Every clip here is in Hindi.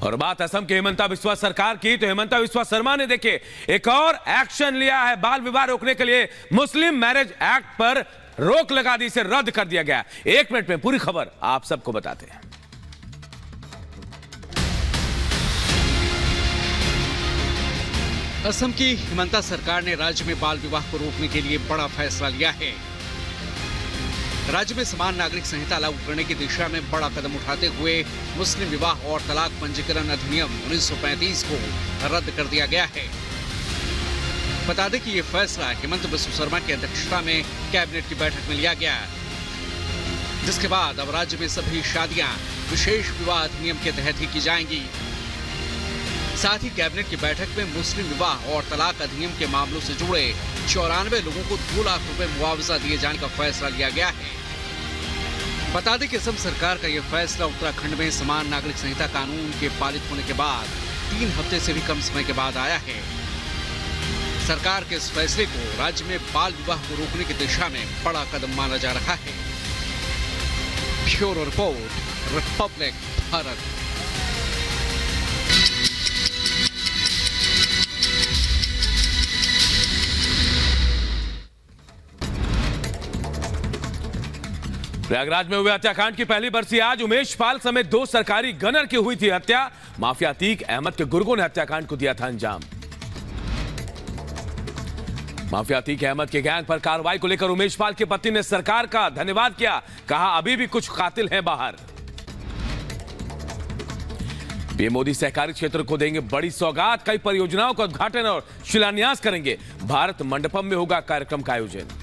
और बात असम के हेमंता बिस्वा सरकार की, तो हेमंता बिस्वा शर्मा ने देखिए एक और एक्शन लिया है। बाल विवाह रोकने के लिए मुस्लिम मैरिज एक्ट पर रोक लगा दी, इसे रद्द कर दिया गया। 1 मिनट में पूरी खबर आप सबको बताते हैं। असम की हेमंता सरकार ने राज्य में बाल विवाह को रोकने के लिए बड़ा फैसला लिया है। राज्य में समान नागरिक संहिता लागू करने की दिशा में बड़ा कदम उठाते हुए मुस्लिम विवाह और तलाक पंजीकरण अधिनियम 1935 को रद्द कर दिया गया है। बता दें कि ये फैसला हेमंत बिस्वा शर्मा की अध्यक्षता में कैबिनेट की बैठक में लिया गया, जिसके बाद अब राज्य में सभी शादियां विशेष विवाह अधिनियम के तहत ही की जाएंगी। साथ ही कैबिनेट की बैठक में मुस्लिम विवाह और तलाक अधिनियम के मामलों से जुड़े 94 लोगों को 2 लाख रुपए मुआवजा दिए जाने का फैसला लिया गया है। बता दें कि असम सरकार का यह फैसला उत्तराखंड में समान नागरिक संहिता कानून के पारित होने के बाद 3 हफ्ते से भी कम समय के बाद आया है। सरकार के इस फैसले को राज्य में बाल विवाह को रोकने की दिशा में बड़ा कदम माना जा रहा है। Bureau report, Republic Bharat. Prayagraj में हुए हत्याकांड की पहली बरसी आज। उमेश पाल समेत 2 सरकारी गनर की हुई थी हत्या। माफिया अतीक अहमद के गुर्गों ने हत्याकांड को दिया था अंजाम। माफिया अतीक अहमद के गैंग पर कार्रवाई को लेकर उमेश पाल की पत्नी ने सरकार का धन्यवाद किया, कहा अभी भी कुछ कातिल हैं बाहर। पीएम मोदी सहकारी क्षेत्र को देंगे बड़ी सौगात, कई परियोजनाओं का उद्घाटन और शिलान्यास करेंगे। भारत मंडपम में होगा कार्यक्रम का आयोजन।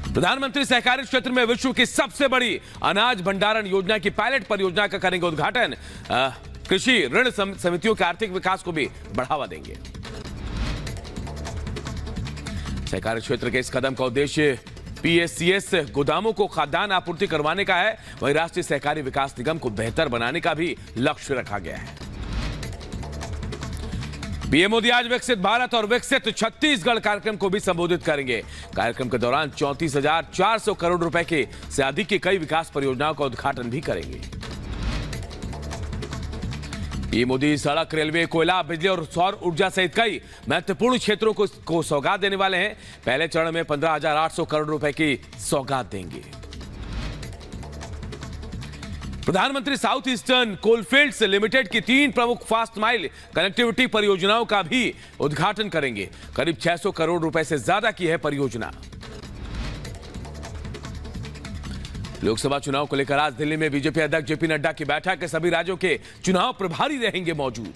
प्रधानमंत्री सहकारी क्षेत्र में विश्व की सबसे बड़ी अनाज भंडारण योजना की पायलट परियोजना का करेंगे उद्घाटन। कृषि ऋण समितियों के आर्थिक विकास को भी बढ़ावा देंगे। सहकारी क्षेत्र के इस कदम का उद्देश्य पीएससीएस गोदामों को खाद्यान्न आपूर्ति करवाने का है। वहीं राष्ट्रीय सहकारी विकास निगम को बेहतर बनाने का भी लक्ष्य रखा गया है। पीएम मोदी आज विकसित भारत और विकसित छत्तीसगढ़ कार्यक्रम को भी संबोधित करेंगे। कार्यक्रम के दौरान 34,400 करोड़ रुपए के से अधिक की कई विकास परियोजनाओं का उद्घाटन भी करेंगे। पीएम मोदी सड़क, रेलवे, कोयला, बिजली और सौर ऊर्जा सहित कई महत्वपूर्ण क्षेत्रों को सौगात देने वाले हैं। पहले चरण में 15,800 करोड़ रुपए की सौगात देंगे। प्रधानमंत्री साउथ ईस्टर्न कोलफील्ड्स लिमिटेड की 3 प्रमुख फास्ट माइल कनेक्टिविटी परियोजनाओं का भी उद्घाटन करेंगे। करीब 600 करोड़ रुपए से ज्यादा की है परियोजना। लोकसभा चुनाव को लेकर आज दिल्ली में बीजेपी अध्यक्ष जेपी नड्डा की बैठक के सभी राज्यों के चुनाव प्रभारी रहेंगे मौजूद।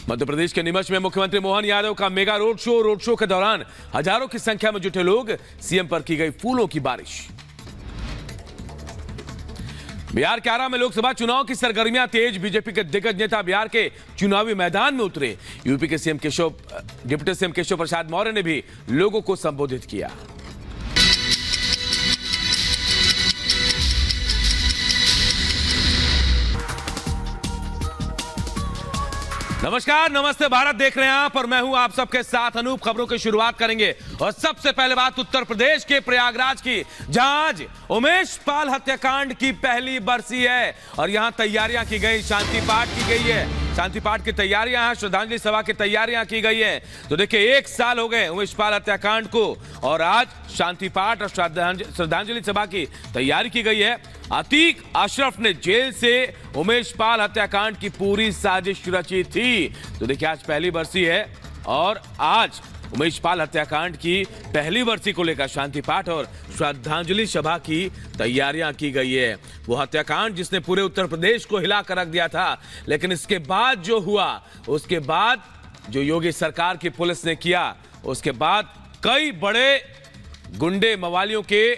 मध्य प्रदेश के नीमच में मुख्यमंत्री मोहन यादव का मेगा रोड शो के दौरान हजारों की संख्या में जुटे लोग, सीएम पर की गई फूलों की बारिश। बिहार के आरा में लोकसभा चुनाव की सरगर्मियां तेज। बीजेपी के दिग्गज नेता बिहार के चुनावी मैदान में उतरे। यूपी के डिप्टी सीएम केशव प्रसाद मौर्य ने भी लोगों को संबोधित किया। नमस्कार, नमस्ते भारत देख रहे हैं आप और मैं हूं आप सबके साथ अनूप। खबरों की शुरुआत करेंगे और सबसे पहले बात उत्तर प्रदेश के प्रयागराज की, जहां आज उमेश पाल हत्याकांड की पहली बरसी है और यहां तैयारियां की गई, शांति पाठ की गई है। शांति पाठ की तैयारियां हैं, श्रद्धांजलि सभा की तैयारियां की गई है। तो देखिए 1 साल हो गए उमेश पाल हत्याकांड को और आज शांति पाठ और श्रद्धांजलि सभा की तैयारी की गई है। अतीक अशरफ ने जेल से उमेश पाल हत्याकांड की पूरी साजिश रची थी। तो देखिए आज पहली बरसी है और आज उमेश पाल हत्याकांड की पहली बरसी को लेकर शांति पाठ और श्रद्धांजलि सभा की तैयारियां की गई है। वो हत्याकांड जिसने पूरे उत्तर प्रदेश को हिला कर रख दिया था, लेकिन इसके बाद जो हुआ, उसके बाद जो योगी सरकार की पुलिस ने किया, उसके बाद कई बड़े गुंडे मवालियों के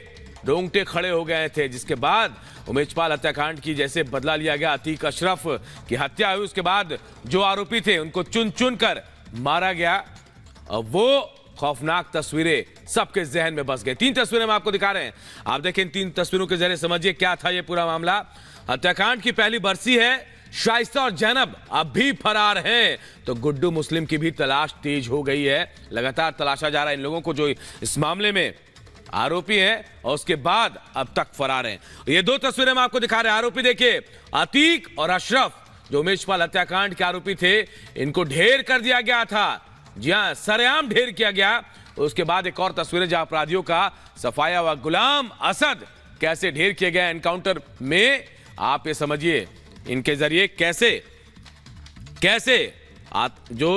रोंगटे खड़े हो गए थे। जिसके बाद उमेश पाल हत्याकांड की जैसे बदला लिया गया, अतीक अशरफ की हत्या हुई, उसके बाद जो आरोपी थे उनको चुन चुन कर मारा गया। वो खौफनाक तस्वीरें सबके जहन में बस गई। 3 तस्वीरें हम आपको दिखा रहे हैं, आप देखें। इन 3 तस्वीरों के जरिए समझिए क्या था ये पूरा मामला। हत्याकांड की पहली बरसी है, शाइस्ता और जैनब अब भी फरार हैं, तो गुड्डू मुस्लिम की भी तलाश तेज हो गई है। लगातार तलाशा जा रहा है इन लोगों को जो इस मामले में आरोपी हैं और उसके बाद अब तक फरार हैं। ये दो तस्वीरें हम आपको दिखा रहे हैं। आरोपी देखिए, अतीक और अशरफ जो उमेश पाल हत्याकांड के आरोपी थे, इनको ढेर कर दिया गया था। जी हां, सरेआम ढेर किया गया। उसके बाद एक और तस्वीरें जहां अपराधियों का सफाया हुआ गुलाम असद कैसे ढेर किए गए एनकाउंटर में। आप ये समझिए इनके जरिए कैसे जो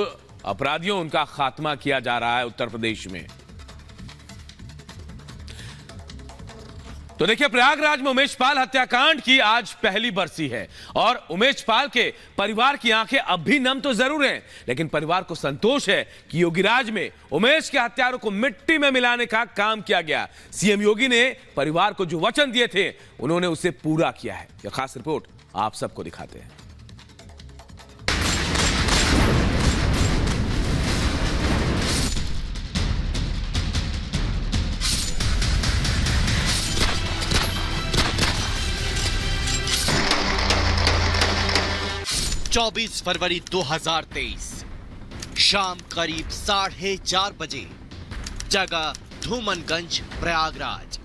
अपराधियों उनका खात्मा किया जा रहा है उत्तर प्रदेश में। तो देखिए, प्रयागराज में उमेश पाल हत्याकांड की आज पहली बरसी है और उमेश पाल के परिवार की आंखें अब भी नम तो जरूर हैं, लेकिन परिवार को संतोष है कि योगीराज में उमेश के हत्यारों को मिट्टी में मिलाने का काम किया गया। सीएम योगी ने परिवार को जो वचन दिए थे, उन्होंने उसे पूरा किया है। यह खास रिपोर्ट आप सबको दिखाते हैं। चौबीस फरवरी 2023 शाम करीब 4:30 बजे, जगह धूमनगंज, प्रयागराज।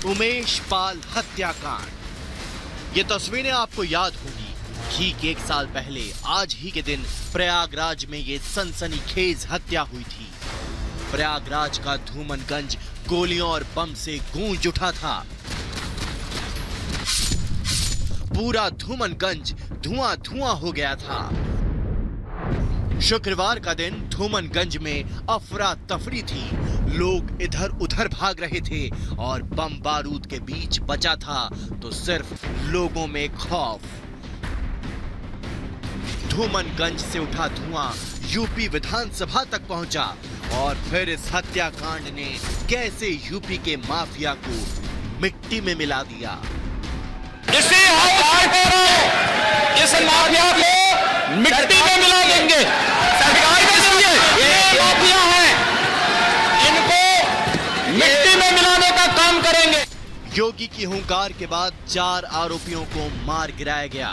उमेश पाल हत्याकांड। ये तस्वीरें आपको याद होगी। ठीक एक साल पहले आज ही के दिन प्रयागराज में ये सनसनीखेज हत्या हुई थी। प्रयागराज का धूमनगंज गोलियों और बम से गूंज उठा था। पूरा धूमनगंज धुआं धुआं हो गया था। शुक्रवार का दिन धूमनगंज में अफरा तफरी थी। लोग इधर उधर भाग रहे थे और बम बारूद के बीच बचा था तो सिर्फ लोगों में खौफ। धूमनगंज से उठा धुआं यूपी विधानसभा तक पहुंचा और फिर इस हत्याकांड ने कैसे यूपी के माफिया को मिट्टी में मिला दिया। इस माफिया को मिट्टी में मिला देंगे। ये माफिया है, इनको मिट्टी में मिलाने का काम करेंगे। योगी की हुंकार के बाद 4 आरोपियों को मार गिराया गया।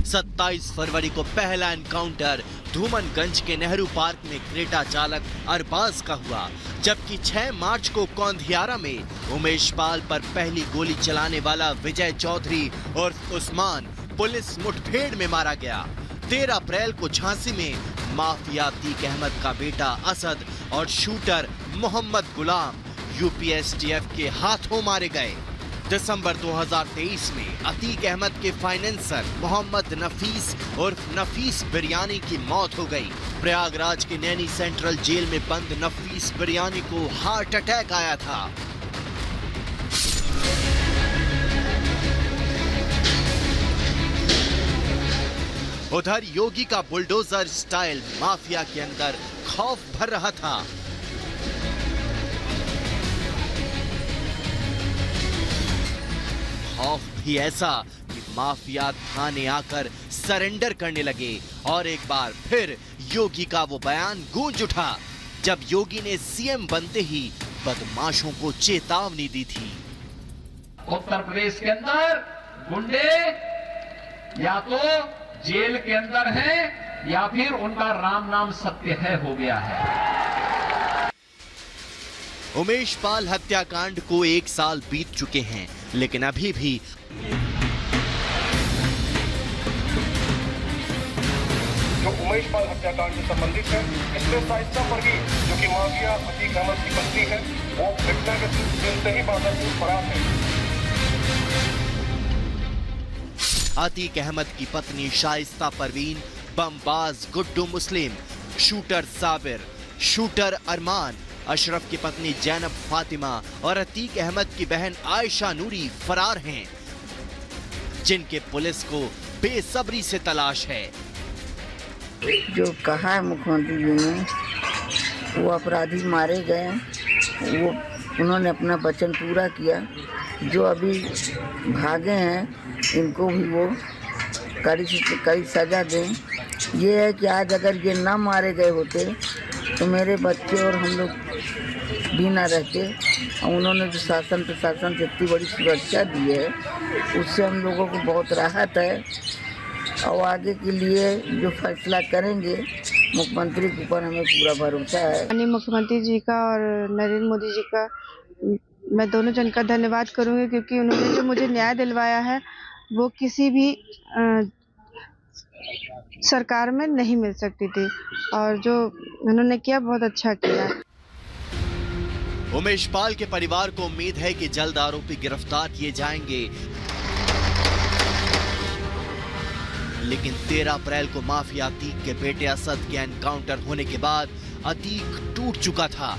27 फरवरी को पहला एनकाउंटर धूमनगंज के नेहरू पार्क में क्रेटा चालक अरबाज का हुआ, जबकि 6 मार्च को कौंधियारा में उमेश पाल पर पहली गोली चलाने वाला विजय चौधरी और उस्मान पुलिस मुठभेड़ में मारा गया। 13 अप्रैल को झांसी में माफिया अतीक अहमद का बेटा असद और शूटर मोहम्मद गुलाम यूपीएसटीएफ के हाथों मारे गए। दिसंबर 2023 में अतीक अहमद के फाइनेंसर मोहम्मद नफीस उर्फ नफीस बिरयानी की मौत हो गई। प्रयागराज के नैनी सेंट्रल जेल में बंद नफीस बिरयानी को हार्ट अटैक आया था। उधर योगी का बुलडोजर स्टाइल माफिया के अंदर खौफ भर रहा था। खौफ भी ऐसा कि माफिया थाने आकर सरेंडर करने लगे और एक बार फिर योगी का वो बयान गूंज उठा जब योगी ने सीएम बनते ही बदमाशों को चेतावनी दी थी। उत्तर प्रदेश के अंदर गुंडे या तो जेल के अंदर हैं या फिर उनका राम नाम सत्य है हो गया है। उमेश पाल हत्याकांड को 1 साल बीत चुके हैं, लेकिन अभी भी जो उमेश पाल हत्याकांड से संबंधित है, इसमें शाइस्ता फर्गी जो कि माफिया अतीक अहमद की पत्नी है, वो घटना के दिन से ही बादलपुर फरार है। अतीक अहमद की पत्नी शाइस्ता परवीन, बमबाज गुड्डू मुस्लिम, शूटर साबिर, शूटर अरमान, अशरफ की पत्नी जैनब फातिमा और अतीक अहमद की बहन आयशा नूरी फरार हैं, जिनके पुलिस को बेसब्री से तलाश है। जो कहा है मुख्यमंत्री जी ने, वो अपराधी मारे गए, वो उन्होंने अपना वचन पूरा किया। जो अभी भागे हैं इनको भी वो कड़ी से कड़ी सजा दें। ये है कि आज अगर ये ना मारे गए होते तो मेरे बच्चे और हम लोग भी ना रहते। और उन्होंने जो शासन प्रशासन से इतनी बड़ी सुरक्षा दी है, उससे हम लोगों को बहुत राहत है। और आगे के लिए जो फैसला करेंगे मुख्यमंत्री के ऊपर हमें पूरा भरोसा है। माननीय मुख्यमंत्री जी का और नरेंद्र मोदी जी का मैं दोनों जन का धन्यवाद करूंगी, क्योंकि उन्होंने जो मुझे न्याय दिलवाया है वो किसी भी सरकार में नहीं मिल सकती थी, और जो उन्होंने किया बहुत अच्छा किया। उमेश पाल के परिवार को उम्मीद है कि जल्द आरोपी गिरफ्तार किए जाएंगे, लेकिन 13 अप्रैल को माफिया अतीक के बेटे असद के एनकाउंटर होने के बाद अतीक टूट चुका था।